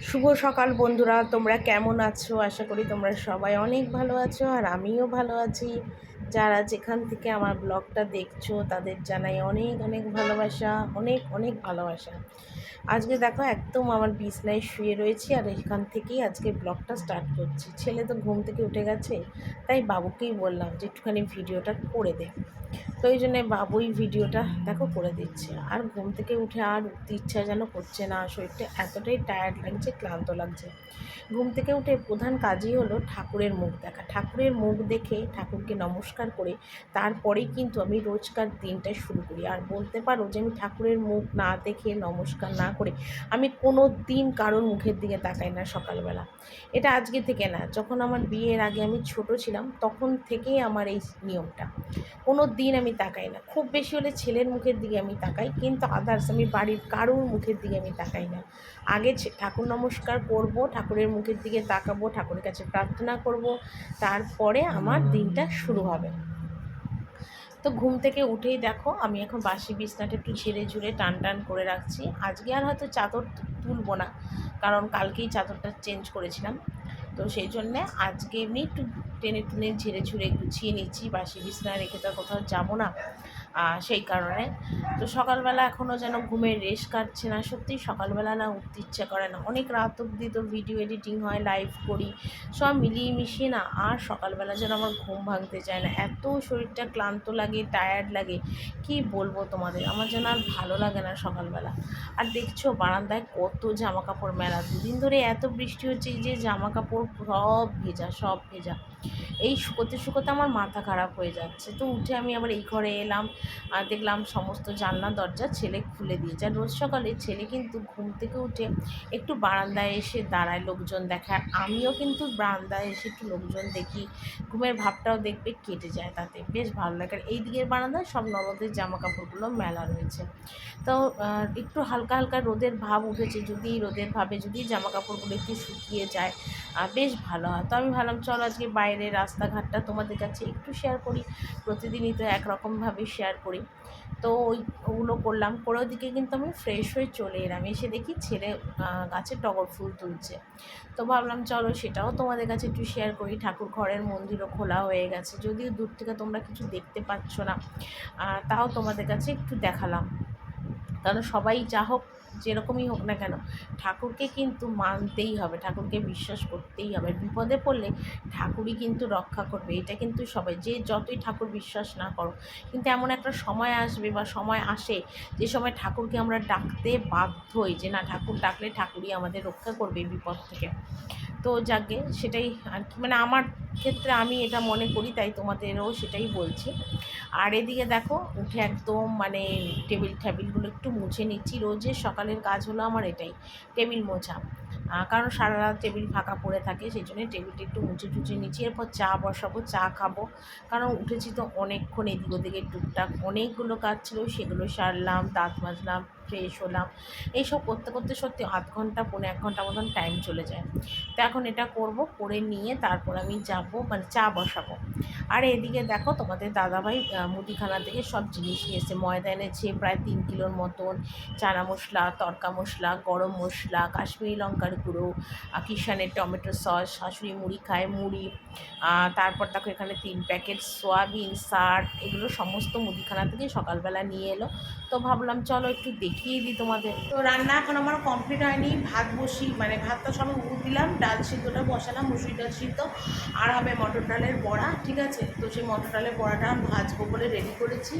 শুভ সকাল বন্ধুরা, তোমরা কেমন আছো? আশা করি তোমরা সবাই অনেক ভালো আছো, আর আমিও ভালো আছি। যারা যেখান থেকে আমার ব্লগটা দেখছো তাদের জানাই অনেক অনেক ভালোবাসা, অনেক অনেক ভালোবাসা। আজকে দেখো একদম আমার বিছনায় শুয়ে রয়েছি, আর এখান থেকেই আজকে ব্লগটা স্টার্ট করছি। ছেলে তো ঘুম থেকে উঠে গেছে, তাই বাবুকেই বললাম যে একটুখানি ভিডিওটা করে দে। তো এই জন্যে বাবুই ভিডিওটা দেখো করে দিচ্ছে। আর ঘুম থেকে উঠে আর উঠতে ইচ্ছা যেন করছে না, শরীরটা এতটাই টায়ার্ড লাগছে, ক্লান্ত লাগছে। ঘুম থেকে উঠে প্রধান কাজই হলো ঠাকুরের মুখ দেখা। ঠাকুরের মুখ দেখে ঠাকুরকে নমস্কার করে তারপরেই কিন্তু আমি রোজকার দিনটা শুরু করি। আর বলতে পারো যে আমি ঠাকুরের মুখ না দেখে নমস্কার না করে আমি কোনো দিন কারোর মুখের দিকে তাকাই না সকালবেলা। এটা আজকে থেকে না, যখন আমার বিয়ের আগে আমি ছোট ছিলাম তখন থেকেই আমার এই নিয়মটা। কোনো দিন আমি তাকাই না, খুব বেশি হলে ছেলের মুখের দিকে আমি তাকাই, কিন্তু আদার্স আমি বাড়ির কারোর মুখের দিকে আমি তাকাই না। আগে ঠাকুর নমস্কার করব, ঠাকুরের মুখের দিকে তাকাবো, ঠাকুরের কাছে প্রার্থনা করব, তারপরে আমার দিনটা শুরু হবে। তো ঘুম থেকে উঠেই দেখো আমি এখন বাসি বিছনাটা একটু ঝেড়ে ঝুড়ে টান টান করে রাখছি। আজকে আর হয়তো চাদর তুলবো না, কারণ কালকেই চাদরটা চেঞ্জ করেছিলাম। তো সেই জন্যে আজকে এমনি একটু টেনে টুনে ঝেড়ে ঝুড়ে গুছিয়ে নিচ্ছি। বাসি বিছনা রেখে তো আর কোথাও যাবো না, সেই কারণে। তো সকালবেলা এখনও যেন ঘুমের রেশ কাটছে না, সত্যিই সকালবেলা না উঠতে ইচ্ছে করে না। অনেক রাত অবধি তো ভিডিও এডিটিং হয়, লাইভ করি, সব মিলিয়ে মিশিয়ে না আর সকালবেলা যেন আমার ঘুম ভাঙতে চায় না। এত শরীরটা ক্লান্ত লাগে, টায়ার্ড লাগে, কি বলবো তোমাদের, আমার যেন আর ভালো লাগে না সকালবেলা। আর দেখছো বারান্দায় কত জামা কাপড় মেলা, দুদিন ধরে এত বৃষ্টি হচ্ছে যে জামা কাপড় সব ভেজা, সব ভেজা। এই শুকোতে শুকোতে আমার মাথা খারাপ হয়ে যাচ্ছে। তো উঠে আমি আবার এই ঘরে এলাম, আর দেখলাম সমস্ত জানলা দরজা ছেলে খুলে দিয়েছে। আর রোজ সকালে ছেলে কিন্তু ঘুম থেকে উঠে একটু বারান্দায় এসে দাঁড়ায়, লোকজন দেখায়। আমিও কিন্তু বারান্দায় এসে একটু লোকজন দেখি, ঘুমের ভাবটাও দেখবে কেটে যায়, তাতে বেশ ভালো লাগে। আর এই দিকের বারান্দায় সব ননদের জামা কাপড়গুলো মেলা রয়েছে। তো একটু হালকা হালকা রোদের ভাব উঠেছে, যদি রোদের ভাবে যদি জামা কাপড়গুলো একটু শুকিয়ে যায় বেশ ভালো হয়। তো আমি ভাবলাম চলো আজকে বাইরের রাস্তাঘাটটা তোমাদের কাছে একটু শেয়ার করি, প্রতিদিনই তো একরকমভাবে শেয়ার করি। তো ওগুলো করলাম, করে ওদিকে কিন্তু আমি ফ্রেশ হয়ে চলে এলাম। এসে দেখি ছেলে গাছে টগর ফুল তুলছে। তো ভাবলাম চলো সেটাও তোমাদের কাছে একটু শেয়ার করি। ঠাকুর ঘরের মন্দিরও খোলা হয়ে গেছে, যদিও দূর থেকে তোমরা কিছু দেখতে পাচ্ছ না, তাও তোমাদের কাছে একটু দেখালাম। কারণ সবাই যা হোক, যেরকমই হোক না কেন, ঠাকুরকে কিন্তু মানতেই হবে, ঠাকুরকে বিশ্বাস করতেই হবে। বিপদে পড়লে ঠাকুরই কিন্তু রক্ষা করবে, এটা কিন্তু সবাই, যে যতই ঠাকুর বিশ্বাস না করো, কিন্তু এমন একটা সময় আসবে বা সময় আসে যে সময় ঠাকুরকে আমরা ডাকতে বাধ্য হই, যে না ঠাকুর ডাকলে ঠাকুরই আমাদের রক্ষা করবে বিপদ থেকে। তো যাকে সেটাই আর কি, মানে আমার ক্ষেত্রে আমি এটা মনে করি, তাই তোমাদেরও সেটাই বলছি। আর এদিকে দেখো উঠে একদম মানে টেবিল ট্যাবিলগুলো একটু মুছে নিচ্ছি। রোজের সকালের কাজ হলো আমার এটাই, টেবিল মোছা। কারণ সারা রাত টেবিল ফাঁকা পড়ে থাকে, সেই জন্য টেবিলটা একটু মুছে টুছে নিচ্ছি। এরপর চা বসাবো, চা খাবো। কারণ উঠেছি তো অনেকক্ষণ, এদিক ওদিকে টুকটাক অনেকগুলো কাজ ছিল, সেগুলো সারলাম, দাঁত মাজলাম, ফ্রেশ হলাম। এইসব করতে করতে সত্যি আধ ঘন্টা 1.5 ঘন্টা মতন টাইম চলে যায়। তো এখন এটা করব, করে নিয়ে তারপর আমি যাব মানে চা বসাবো। আর এদিকে দেখো তোমাদের দাদাভাই মুদিখানা থেকে সব জিনিস নিয়েছে। ময়দা এনেছে প্রায় 3 কিলোর মতন, চানা মশলা, তড়কা মশলা, গরম মশলা, কাশ্মীরি লঙ্কার গুঁড়ো, কিষানের টমেটো সস, শাশুড়ি মুড়ি খায় মুড়ি, তারপর দেখো এখানে 3 প্যাকেট সয়াবিন, সার, এগুলো সমস্ত মুদিখানা থেকে সকালবেলা নিয়ে এলো। তো ভাবলাম চলো একটু দেখিয়ে দিই তোমাদের। তো রান্না এখন আমার কমপ্লিট হয়নি, ভাত বসি মানে ভাতটা সবাই উঠ দিলাম, ডাল সিদ্ধটা বসালাম, মুসুরি ডাল সিদ্ধ, আর হবে মটর ডালের বড়া, ঠিক আছে। তো সেই মটর ডালের বড়াটা ভাজবো বলে রেডি করেছি।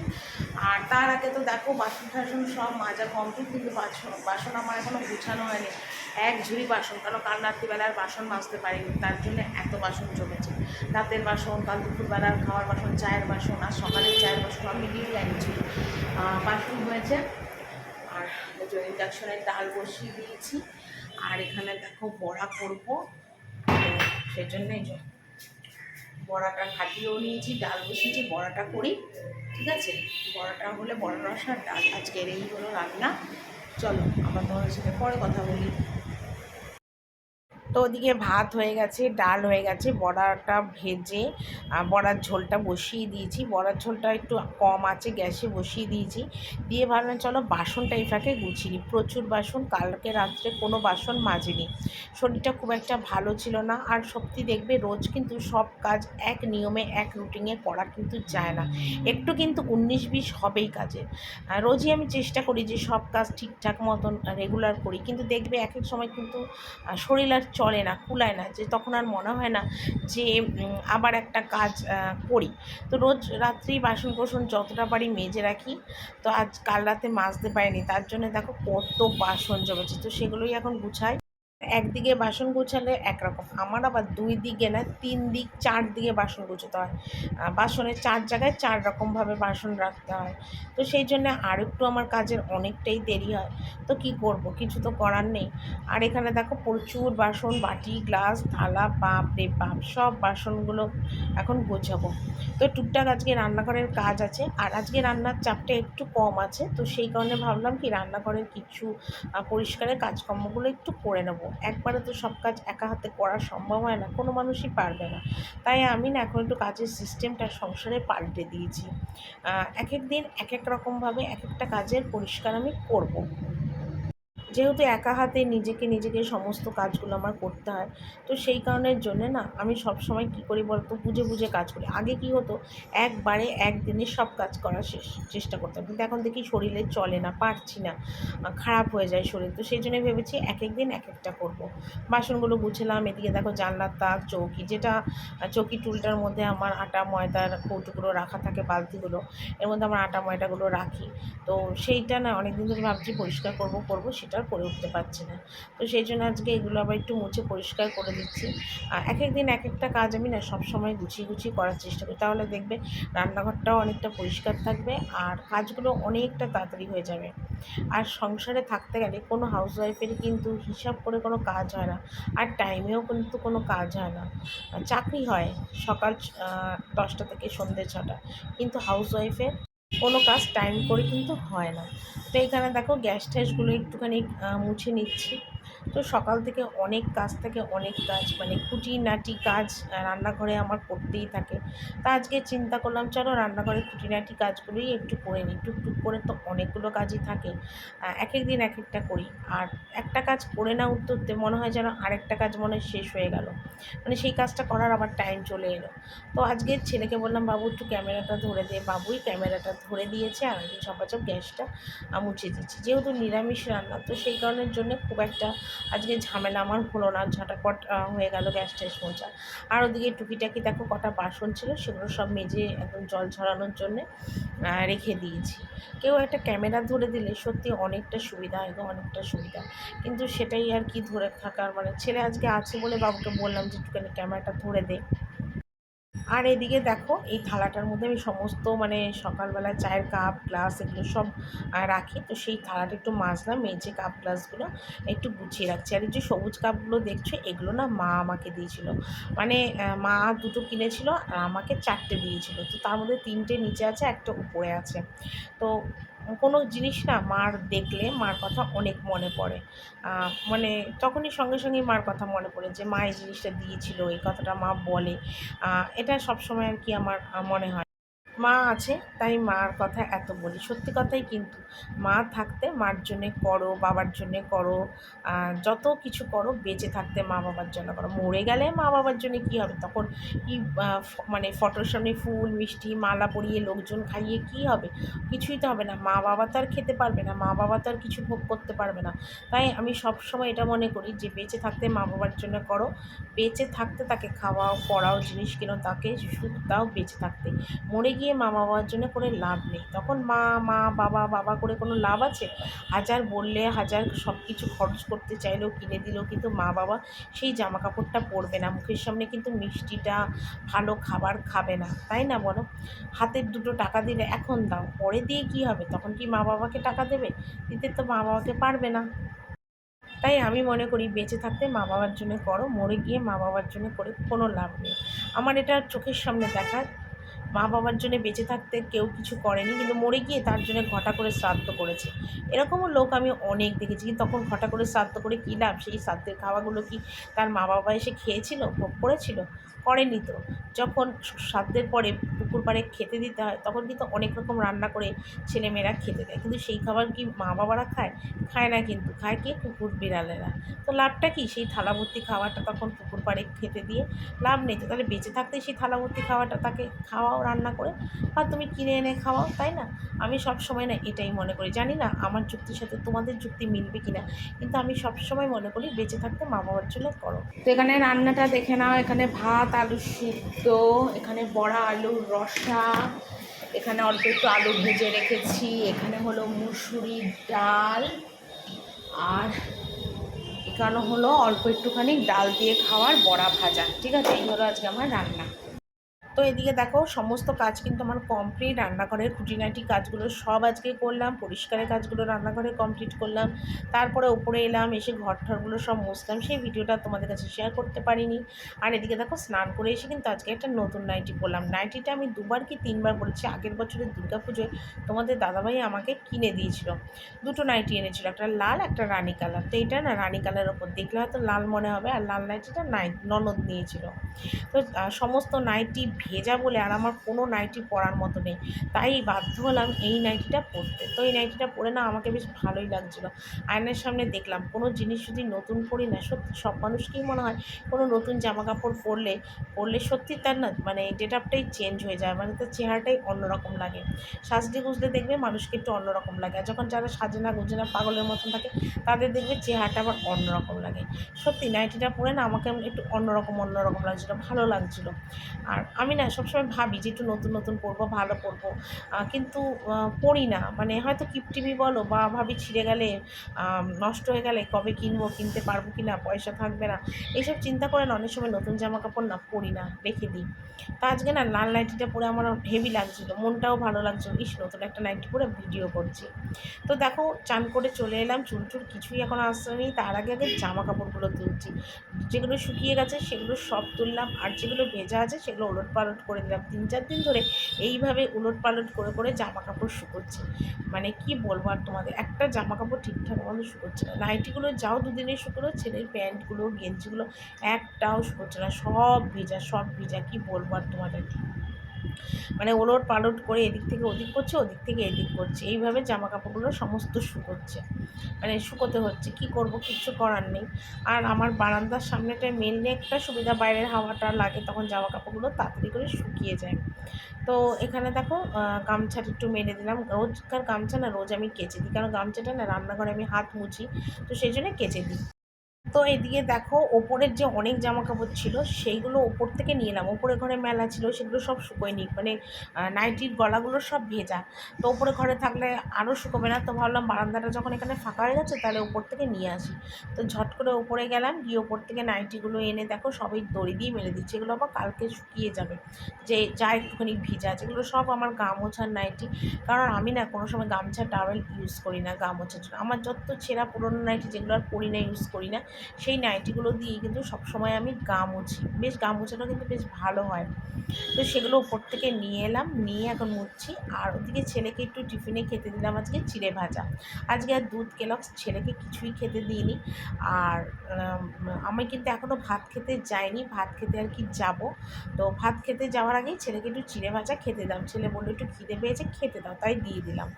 আর তার আগে তো দেখো বাসন টাসন সব মাজা কমপ্লিট, কিন্তু বাসন আমার এখনও গুছানো হয়নি। এক ঝুড়ি বাসন, কারণ কাল রাত্রিবেলার বাসন মাজতে পারিনি, তার জন্য এত বাসন জমেছে। রাতের বাসন, কাল দুপুরবেলার খাওয়ার বাসন, চায়ের বাসন, আর সকালের চায়ের বাসন সব মিলিয়ে আনছি বাসন হয়েছে। আর ইন্ডাকশনের ডাল বসিয়ে দিয়েছি। আর এখানে দেখো বড়া করবো, সেই জন্যই বড়াটা ফাটিয়েও নিয়েছি, ডাল বসিয়েছি, বড়াটা করি, ঠিক আছে। বড়াটা হলে বড়া রস আর ডাল, আজকের এই হলো রান্না। চলো আবার তোমাদের সাথে পরে কথা বলি। তো ওদিকে ভাত হয়ে গেছে, ডাল হয়ে গেছে, বড়াটা ভেজে বড়ার ঝোলটা বসিয়ে দিয়েছি। বড়ার ঝোলটা একটু কম আছে, গ্যাসে বসিয়ে দিয়েছি। দিয়ে ভাবলাম চলো বাসনটা এই ফাঁকে গুছিয়ে নিই। প্রচুর বাসন, কালকে রাত্রে কোনো বাসন মাজিনি। শরীরটা খুব একটা ভালো ছিল না। আর সত্যি দেখবে রোজ কিন্তু সব কাজ এক নিয়মে এক রুটিনে করা কিন্তু যায় না, একটু কিন্তু 19-20 হবেই কাজের। রোজই আমি চেষ্টা করি যে সব কাজ ঠিকঠাক মতন রেগুলার করি, কিন্তু দেখবে এক এক সময় কিন্তু শরীর আর চলে না, কুলায় না, যে তখন আর মনে হয় না যে আবার একটা কাজ করি। তো রোজ রাত্রি বাসন কোসন যতটা পারি মেজে রাখি। তো আজ কাল রাতে মাজতে পারিনি, তার জন্য দেখো কত বাসন জমেছে, তো সেগুলোই এখন গুছাই। একদিকে বাসন গোছালে একরকম, আমার আবার 2 দিকে না 3 দিক 4 দিকে বাসন গোছাতে হয়। বাসনের 4 জায়গায় 4 রকমভাবে বাসন রাখতে হয়। তো সেই জন্য আরেকটু আমার কাজের অনেকটাই দেরি হয়। তো কী করব, কিছু তো করার নেই। আর এখানে দেখো প্রচুর বাসন, বাটি, গ্লাস, থালা, বাপ রে বাপ, সব বাসনগুলো এখন গোছাবো। তো টুকটাক আজকে রান্নাঘরের কাজ আছে, আর আজকে রান্নার চাপটা একটু কম আছে, তো সেই কারণে ভাবলাম কি রান্নাঘরের কিছু পরিষ্কারের কাজকর্মগুলো একটু করে নেব। একবারে তো সব কাজ একা হাতে করা সম্ভব হয় না, কোনো মানুষই পারবে না। তাই আমি না এখন একটু কাজের সিস্টেমটা সংসারে পাল্টে দিয়েছি। এক এক দিন এক এক রকমভাবে এক একটা কাজের পরিষ্কার আমি করব। যেহেতু একা হাতে নিজেকে সমস্ত কাজগুলো আমার করতে হয়, তো সেই কারণের জন্যে না আমি সবসময় কী করি বলতো, বুঝে বুঝে কাজ করি। আগে কী হতো, একবারে একদিনে সব কাজ করার চেষ্টা করতাম, কিন্তু এখন দেখি শরীরে চলে না, পারছি না, খারাপ হয়ে যায় শরীর। তো সেই জন্য ভেবেছি এক এক দিন এক একটা করব। বাসনগুলো গুছলাম, এদিকে দেখো জানলার তাক, চৌকি, যেটা চৌকি টুলটার মধ্যে আমার আটা ময়দার কৌটোগুলো রাখা থাকে, বালতিগুলো, এর মধ্যে আমার আটা ময়দাগুলো রাখি। তো সেইটা না অনেক দিন ধরে ভাবছি পরিষ্কার করব, সেটা আর করে উঠতে পারছি না। তো সেই জন্য আজকে এগুলো আবার একটু মুছে পরিষ্কার করে দিচ্ছি। এক এক দিন এক একটা কাজ আমি না সবসময় গুছিয়ে করার চেষ্টা করি, তাহলে দেখবে রান্নাঘরটাও অনেকটা পরিষ্কার থাকবে আর কাজগুলো অনেকটা তাড়াতাড়ি হয়ে যাবে। আর সংসারে থাকতে গেলে কোনো হাউসওয়াইফেরই কিন্তু হিসাব করে কোনো কাজ হয় না, আর টাইমেও কিন্তু কোনো কাজ হয় না। চাকরি হয় সকাল 10টা থেকে সন্ধ্যে 6টা, কিন্তু হাউসওয়াইফের কোনো কাজ টাইম করে কিন্তু হয় না। তো এখানে দেখো গ্যাস ট্যাসগুলো একটুখানি মুছে নিচ্ছি। তো সকাল থেকে অনেক কাজ থাকে, অনেক কাজ মানে খুঁটিনাটি কাজ রান্নাঘরে আমার করতেই থাকে। তা আজকে চিন্তা করলাম চলো রান্নাঘরে খুঁটিনাটি কাজগুলোই একটু করে নিই, টুকটুক করে তো অনেকগুলো কাজই থাকে, এক এক দিন এক একটা করি। আর একটা কাজ করে না উঠতে উঠতে মনে হয় যেন আরেকটা কাজ মনে হয় শেষ হয়ে গেল, মানে সেই কাজটা করার আবার টাইম চলে এলো। তো আজকে ছেলেকে বললাম, বাবু একটু ক্যামেরাটা ধরে দে, বাবুই ক্যামেরাটা ধরে দিয়েছে, আর আমি ঝপাঝপ গ্যাসটা মুছে দিচ্ছি। যেহেতু নিরামিষ রান্না, তো সেই কারণের জন্য খুব একটা আজকে ঝামেলা আমার হলো না, ঝটাপট হয়ে গেল গ্যাস ট্যাস মোছা। আর ওদিকে টুকিটাকি দেখো কটা বাসন ছিল, সেগুলো সব মেজে একদম জল ঝরানোর জন্যে রেখে দিয়েছি। কেউ একটা ক্যামেরা ধরে দিলে সত্যি অনেকটা সুবিধা হয় গো, অনেকটা সুবিধা। কিন্তু সেটাই আর কি ধরে থাকার, মানে ছেলে আজকে আছে বলে বাবুকে বললাম যে একটুখানি ক্যামেরাটা ধরে দে। আর এদিকে দেখো এই থালাটার মধ্যে আমি সমস্ত মানে সকালবেলা চায়ের কাপ গ্লাস এগুলো সব রাখি, তো সেই থালাটা একটু মাজলাম, মেজে কাপ গ্লাসগুলো একটু গুছিয়ে রাখছি। আর এই যে সবুজ কাপগুলো দেখছো, এগুলো না মা আমাকে দিয়েছিল, মানে মা দুটো কিনেছিল আর আমাকে 4টে দিয়েছিল। তো তার মধ্যে 3টে নিচে আছে, একটা উপরে আছে। তো কোনো জিনিস না মার দেখলে মার কথা অনেক মনে পড়ে, মানে তখনই সঙ্গে সঙ্গেই মার কথা মনে পড়ে যে মা এই জিনিসটা দিয়েছিল, এই কথাটা মা বলে। এটা সবসময় আর কি আমার মনে হয়। মা আছে তাই মার কথা এত বলি, সত্যি কথাই কিন্তু। মা থাকতে মার জন্যে করো, বাবার জন্যে করো, যত কিছু করো বেঁচে থাকতে মা বাবার জন্য করো। মরে গেলে মা বাবার জন্যে কী হবে তখন, কি মানে ফটোর সামনে ফুল মিষ্টি মালা পরিয়ে লোকজন খাইয়ে কী হবে, কিছুই তো হবে না। মা বাবা তো আর খেতে পারবে না, মা বাবা তো আর কিছু ভোগ করতে পারবে না। তাই আমি সব সময় এটা মনে করি যে বেঁচে থাকতে মা বাবার জন্য করো, বেঁচে থাকতে তাকে খাওয়াও পড়াও জিনিস কিনো, তাকে সুখ দাও বেঁচে থাকতে। মরে গিয়ে মা বাবার জন্য করে লাভ নেই, তখন মা মা বাবা বাবা করে কোনো লাভ আছে? হাজার বললে হাজার সব কিছু খরচ করতে চাইলেও কিনে দিলেও কিন্তু মা বাবা সেই জামা কাপড়টা পরবে না, মুখের সামনে কিন্তু মিষ্টিটা ভালো খাবার খাবে না, তাই না বলো? হাতের দুটো টাকা দিলে এখন দাও, পরে দিয়ে কী হবে, তখন কি মা বাবাকে টাকা দেবে? দিতে তো মা বাবাকে পারবে না। তাই আমি মনে করি বেঁচে থাকতে মা বাবার জন্য করো, মরে গিয়ে মা বাবার জন্য করে কোনো লাভ নেই। আমার এটা চোখের সামনে দেখা, মা বাবার জন্য বেঁচে থাকতে কেউ কিছু করেনি, কিন্তু মরে গিয়ে তার জন্য ঘটা করে শ্রাদ্ধ করেছে। এরকমও লোক আমি অনেক দেখেছি। কিন্তু তখন ঘটা করে শ্রাদ্ধ করে কী লাভ? সেই শ্রাদ্ধের খাওয়াগুলো কি তার মা বাবা এসে খেয়েছিল, ভোগ করেছিল? করেনি তো। যখন শ্রাদ্ধের পরে পুকুর পাড়ে খেতে দিতে হয়, তখন কিন্তু অনেক রকম রান্না করে ছেলেমেয়েরা খেতে দেয়, কিন্তু সেই খাবার কি মা বাবারা খায়? খায় না, কিন্তু খায় কি? কুকুর বিড়ালেরা। তো লাভটা কি? সেই থালা ভর্তি খাওয়াটা তখন পুকুর পাড়ে খেতে দিয়ে লাভ নেই তো। তাহলে বেঁচে থাকতেই সেই থালা ভর্তি খাওয়াটা তাকে খাওয়াও রান্না করে, বা তুমি কিনে এনে খাওয়াও, তাই না? আমি সব সময় না এটাই মনে করি। জানি না আমার যুক্তির সাথে তোমাদের যুক্তি মিলবে কি না, কিন্তু আমি সব সময় মনে করি বেঁচে থাকতে মা বাবার জন্য করো। তো এখানে রান্নাটা দেখে নাও। এখানে ভাত, আলু সিদ্ধ, এখানে বড়া আলুর রসা, এখানে অল্প একটু আলু ভেজে রেখেছি, এখানে হলো মুসুরির ডাল, আর এখানে হলো অল্প একটুখানি ডাল দিয়ে খাওয়ার বড়া ভাজা। ঠিক আছে, এই হলো আজকে আমার রান্না। তো এদিকে দেখো, সমস্ত কাজ কিন্তু আমার কমপ্লিট। রান্নাঘরের খুঁটিনাটি কাজগুলো সব আজকে করলাম, পরিষ্কারের কাজগুলো রান্নাঘরে কমপ্লিট করলাম। তারপরে উপরে এলাম, এসে ঘর ঠরগুলো সব মুছলাম। সেই ভিডিওটা তোমাদের কাছে শেয়ার করতে পারিনি। আর এদিকে দেখো, স্নান করে এসে কিন্তু আজকে একটা নতুন নাইটি পরলাম। নাইটিটা আমি 2বার কি 3বার পরেছি। আগের বছরের দুর্গাপুজোয় তোমাদের দাদাভাই আমাকে কিনে দিয়েছিল, দুটো নাইটি এনেছিল, একটা লাল একটা রানী কালার। তো এইটা না রানী কালারের ওপর, দেখলে হয়তো লাল মনে হবে, আর লাল নাইটিটা ননদ নিয়েছিল। তো সমস্ত নাইটি ভেজা বলে আর আমার কোনো নাইটি পরার মতো নেই, তাই বাধ্য হলাম এই নাইটিটা পরতে। তো এই নাইটিটা পরে না আমাকে বেশ ভালোই লাগছিলো। আয়নার সামনে দেখলাম, কোনো জিনিস যদি নতুন পরি না, সত্যি সব মানুষকেই মনে হয় কোনো নতুন জামা কাপড় পরলে সত্যি তার না মানে গেটআপটাই চেঞ্জ হয়ে যায়, মানে তার চেহারাটাই অন্যরকম লাগে। সাজতে গুজলে দেখবে মানুষকে একটু অন্যরকম লাগে, আর যখন যারা সাজে না গুজে না পাগলের মতন থাকে, তাদের দেখবে চেহারাটা আবার অন্যরকম লাগে। সত্যি নাইটিটা পরে না আমাকে একটু অন্যরকম লাগছিলো, ভালো লাগছিলো। আর আমি না সবসময় ভাবি যে একটু নতুন নতুন পরবো, ভালো পরবো, কিন্তু পরি না। মানে হয়তো কিপটিমি বলো, বা ভাবি ছিঁড়ে গেলে, নষ্ট হয়ে গেলে কবে কিনবো, কিনতে পারবো কি না, পয়সা থাকবে না, এইসব চিন্তা করে না অনেক সময় নতুন জামা কাপড় না পরি না, রেখে দিই। তা আজকে না লাল নাইটিটা পরে আমার হেভি লাগছিলো, মনটাও ভালো লাগছিলো, ইস নতুন একটা নাইটি পরে ভিডিও করছি। তো দেখো, চান করে চলে এলাম, চুল টুল কিছুই এখন আসেনি। তার আগে আগে জামা কাপড়গুলো তুলছি। যেগুলো শুকিয়ে গেছে সেগুলো সব তুললাম, আর যেগুলো ভেজা আছে সেগুলো উলট পালট করে দিলাম। 3-4 দিন ধরে এইভাবে উলট পালট করে করে জামা কাপড় শুকোচ্ছে। মানে কি বলবো আর তোমাদের, একটা জামা কাপড় ঠিকঠাক মতো শুকোচ্ছে না। নাইটিগুলো যাও 2 দিনে শুকোলো, ছেলের প্যান্টগুলো, গেঞ্জিগুলো একটাও শুকোচ্ছে না, সব ভেজা, সব ভেজা। কি বলবো আর তোমাদের, মানে ওলট পালট করে এদিক থেকে ওদিক করছে, ওদিক থেকে এদিক করছে, এইভাবে জামা কাপড়গুলো সমস্ত শুকোচ্ছে, মানে শুকোতে হচ্ছে। কি করব, কিচ্ছু করার নেই। আর আমার বারান্দার সামনেটায় মেনলি একটা সুবিধা, বাইরের হাওয়াটা লাগে, তখন জামা কাপড়গুলো তাড়াতাড়ি করে শুকিয়ে যায়। তো এখানে দেখো, গামছাটা একটু মেলে দিলাম। রোজকার গামছা না রোজ আমি কেচে দিই, কারণ গামছাটা না রান্নাঘরে আমি হাত মুছি, তো সেই জন্য কেচে দিই। তো এদিকে দেখো, ওপরের যে অনেক জামা কাপড় ছিল সেইগুলো ওপর থেকে নিয়ে এলাম। ওপরে ঘরে মেলা ছিল, সেগুলো সব শুকোয়নি, মানে নাইটির গলাগুলো সব ভেজা। তো ওপরে ঘরে থাকলে আরও শুকোবে না, তো ভাবলাম বারান্দাটা যখন এখানে ফাঁকা হয়ে গেছে, তাহলে ওপর থেকে নিয়ে আসি। তো ঝট করে ওপরে গেলাম, গিয়ে ওপর থেকে নাইটিগুলো এনে দেখো সবই দড়ি দিয়ে মেলে দিচ্ছি। এগুলো আবার কালকে শুকিয়ে যাবে, যে যা একটুখানি ভিজা আছে। এগুলো সব আমার গা মোছার নাইটি, কারণ আমি না কোনো সময় গামছা টাওয়েল ইউজ করি না গা মোছার জন্য। আমার যত ছেঁড়া পুরোনো নাইটি যেগুলো আর পরি না, ইউজ করি না, সেই নাইটিগুলো দিয়েই কিন্তু সবসময় আমি গা মুছি। বেশ গা মোছাটা কিন্তু বেশ ভালো হয়। তো সেগুলো উপর থেকে নিয়ে এলাম, নিয়ে এখন মুছছি। আর ওদিকে ছেলেকে একটু টিফিনে খেতে দিলাম আজকে চিড়ে ভাজা। আজকে আর দুধ কেলক্স ছেলেকে কিছুই খেতে দিইনি। আর আমি কিন্তু এখনও ভাত খেতে যাইনি, ভাত খেতে আর কি যাব। তো ভাত খেতে যাওয়ার আগেই ছেলেকে একটু চিড়ে ভাজা খেতে দাও, ছেলে বললো একটু খিদে পেয়েছে, খেতে দাও, তাই দিয়ে দিলাম।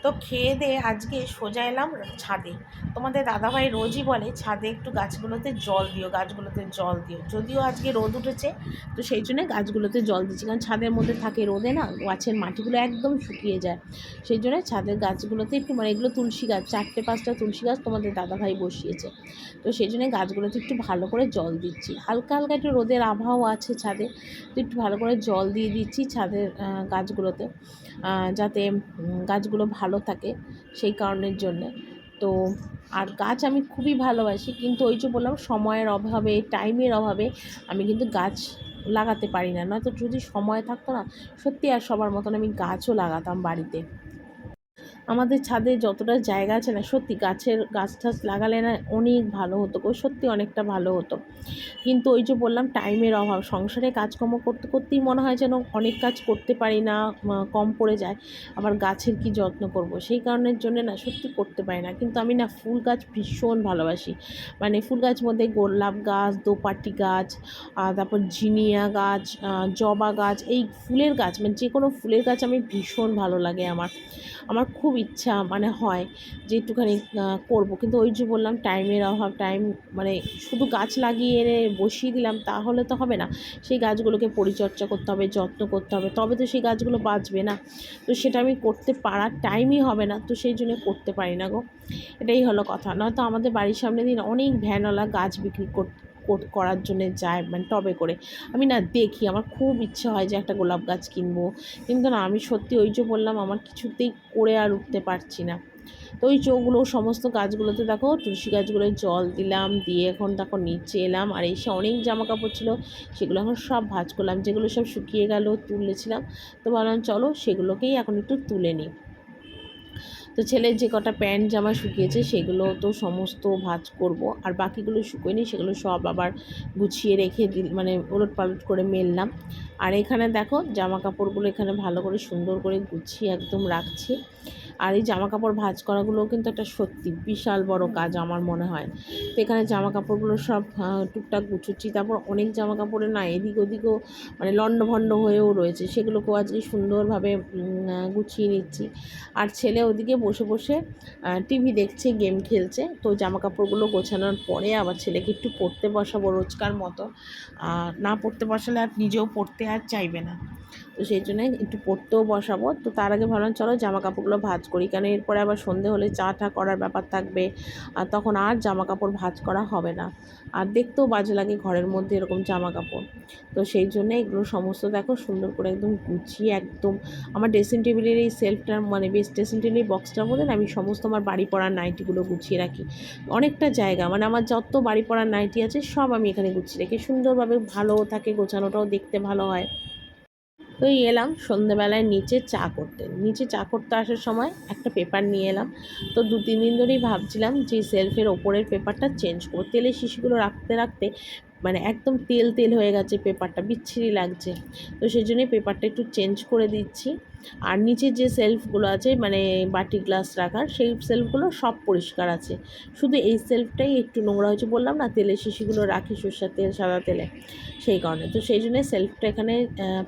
তো খেয়ে দিয়ে আজকে সোজা এলাম ছাদে। তোমাদের দাদাভাই রোজই বলে ছাদে একটু গাছগুলোতে জল দিও, গাছগুলোতে জল দিও। যদিও আজকে রোদ উঠেছে, তো সেই জন্য গাছগুলোতে জল দিচ্ছি, কারণ ছাদের মধ্যে থাকে রোদে না গাছের মাটিগুলো একদম শুকিয়ে যায়। সেই জন্য ছাদের গাছগুলোতে একটু, মানে এগুলো তুলসী গাছ, 4-5টা তুলসী গাছ তোমাদের দাদাভাই বসিয়েছে। তো সেই জন্য গাছগুলোতে একটু ভালো করে জল দিচ্ছি। হালকা হালকা একটু রোদের আবহাওয়া আছে ছাদে, তো একটু ভালো করে জল দিয়ে দিচ্ছি ছাদের গাছগুলোতে, যাতে গাছগুলো ভালো থাকে, সেই কারণের জন্যে। তো আর গাছ আমি খুবই ভালোবাসি, কিন্তু ওই যে বললাম সময়ের অভাবে, টাইমের অভাবে আমি কিন্তু গাছ লাগাতে পারি না। নয়তো যদি সময় থাকতো না, সত্যি আর সবার মতন আমি গাছও লাগাতাম বাড়িতে। আমাদের ছাদে যতটা জায়গা আছে না, সত্যি গাছ টাছ লাগালে না অনেক ভালো হতো গো, সত্যি অনেকটা ভালো হতো। কিন্তু ওই যে বললাম টাইমের অভাব, সংসারে কাজকর্ম করতে করতেই মনে হয় যেন অনেক কাজ করতে পারি না, কম পড়ে যায়। আবার গাছের কি যত্ন করব, সেই কারণের জন্য না সত্যি করতে পারি না। কিন্তু আমি না ফুল গাছ ভীষণ ভালোবাসি। মানে ফুল গাছ মধ্যে গোলাপ গাছ, দোপাটি গাছ, তারপর জিনিয়া গাছ, জবা গাছ, এই ফুলের গাছ মানে যে কোনো ফুলের গাছ আমি ভীষণ ভালো লাগে আমার। আমার খুব ইচ্ছা মানে হয় যে একটুখানি করব, কিন্তু ওই যে বললাম টাইমের অভাব। মানে শুধু গাছ লাগিয়ে এনে বসিয়ে দিলাম তাহলে তো হবে না, সেই গাছগুলোকে পরিচর্যা করতে হবে, যত্ন করতে হবে, তবে তো সেই গাছগুলো বাঁচবে না। তো সেটা আমি করতে পারার টাইমই হবে না, তো সেই জন্য করতে পারি না গো, এটাই হলো কথা। নয়তো আমাদের বাড়ির সামনে দিন অনেক ভ্যানওয়ালা গাছ বিক্রি করার জন্য যায়, মানে টবে করে। আমি না দেখি, আমার খুব ইচ্ছে হয় যে একটা গোলাপ গাছ কিনবো, কিন্তু না আমি সত্যি ওই যে বললাম আমার কিছুতেই করে আর উঠতে পারছি না। তো ওই চোখগুলো সমস্ত গাছগুলোতে দেখো তুলসী গাছগুলোয় জল দিলাম, দিয়ে এখন দেখো নিচে এলাম, আর এসে অনেক জামা কাপড় ছিল সেগুলো এখন সব ভাঁজ করলাম, যেগুলো সব শুকিয়ে গেল তুলেছিলাম। তো ভাবলাম চলো সেগুলোকেই এখন একটু তুলে নিই। তো ছেলের যে কটা প্যান্ট জামা শুকিয়েছে সেগুলো তো সমস্ত ভাঁজ করব, আর বাকিগুলো শুকোয়নি সেগুলো সব আবার গুছিয়ে রেখে মানে ওলট পালট করে মেললাম। আর এখানে দেখো জামা কাপড়গুলো এখানে ভালো করে সুন্দর করে গুছিয়ে একদম রাখছি। আর এই জামা কাপড় ভাঁজ করাগুলোও কিন্তু একটা সত্যি বিশাল বড় কাজ আমার মনে হয়। তো এখানে জামা কাপড়গুলো সব টুকটাক গুছোচ্ছি, তারপর অনেক জামা কাপড়ে না এদিক ওদিকও মানে লণ্ডভণ্ড হয়েও রয়েছে, সেগুলোকেও আজকে সুন্দরভাবে গুছিয়ে নিচ্ছি। আর ছেলে ওদিকে বসে বসে টিভি দেখছে, গেম খেলছে। তো জামা কাপড়গুলো গোছানোর পরে আবার ছেলেকে একটু পড়তে বসাবো রোজকার মতো। না পড়তে বসালে আর নিজেও পড়তে আর চাইবে না, তো সেই জন্য একটু পড়তেও বসাবো। তো তার আগে ভাবলাম চলো জামা কাপড়গুলো ভাঁজ করি, কারণ এরপরে আবার সন্ধে হলে চা টা করার ব্যাপার থাকবে, আর তখন আর জামা কাপড় ভাঁজ করা হবে না, আর দেখতেও বাজে লাগে ঘরের মধ্যে এরকম জামা কাপড়। তো সেই জন্য এগুলো সমস্ত দেখো সুন্দর করে একদম গুছিয়ে একদম আমার ড্রেসিং টেবিলের এই সেলফটার মানে বেশ ড্রেসিং টেবিলের বক্সটার মধ্যে না আমি সমস্ত আমার বাড়ি পড়ার নাইটিগুলো গুছিয়ে রাখি। অনেকটা জায়গা মানে আমার যত বাড়ি পড়ার নাইটি আছে সব আমি এখানে গুছিয়ে রাখি, সুন্দরভাবে ভালোও থাকে, গোছানোটাও দেখতে ভালো হয়। তো এই এলাম সন্ধেবেলায় নিচে চা করতে আসার সময় একটা পেপার নিয়ে এলাম। তো 2-3 দিন ধরেই ভাবছিলাম যে সেলফের ওপরের পেপারটা চেঞ্জ করবো, তেলের শিশিগুলো রাখতে রাখতে মানে একদম তেল তেল হয়ে গেছে, পেপারটা বিচ্ছিরি লাগছে। তো সেই জন্যই পেপারটা একটু চেঞ্জ করে দিচ্ছি। আর নিচের যে সেলফগুলো আছে মানে বাটি গ্লাস রাখার, সেই সেলফগুলো সব পরিষ্কার আছে, শুধু এই সেলফটাই একটু নোংরা হয়েছে। বললাম না তেলের শিশিগুলো রাখি সরষের তেল সাদা তেলে, সেই কারণে। তো সেই জন্যে সেলফটা এখানে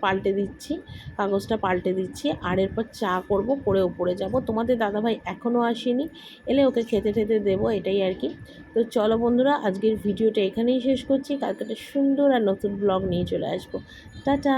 পাল্টে দিচ্ছি, কাগজটা পাল্টে দিচ্ছি। আর এরপর চা করব, করে ওপরে যাব। তোমাদের দাদাভাই এখনও আসেনি, এলে ওকে খেতে টেতে দেবো, এটাই আর কি। তো চলো বন্ধুরা, আজকের ভিডিওটা এখানেই শেষ করছি, কালকে একটা সুন্দর আর নতুন ব্লগ নিয়ে চলে আসবো। টাটা।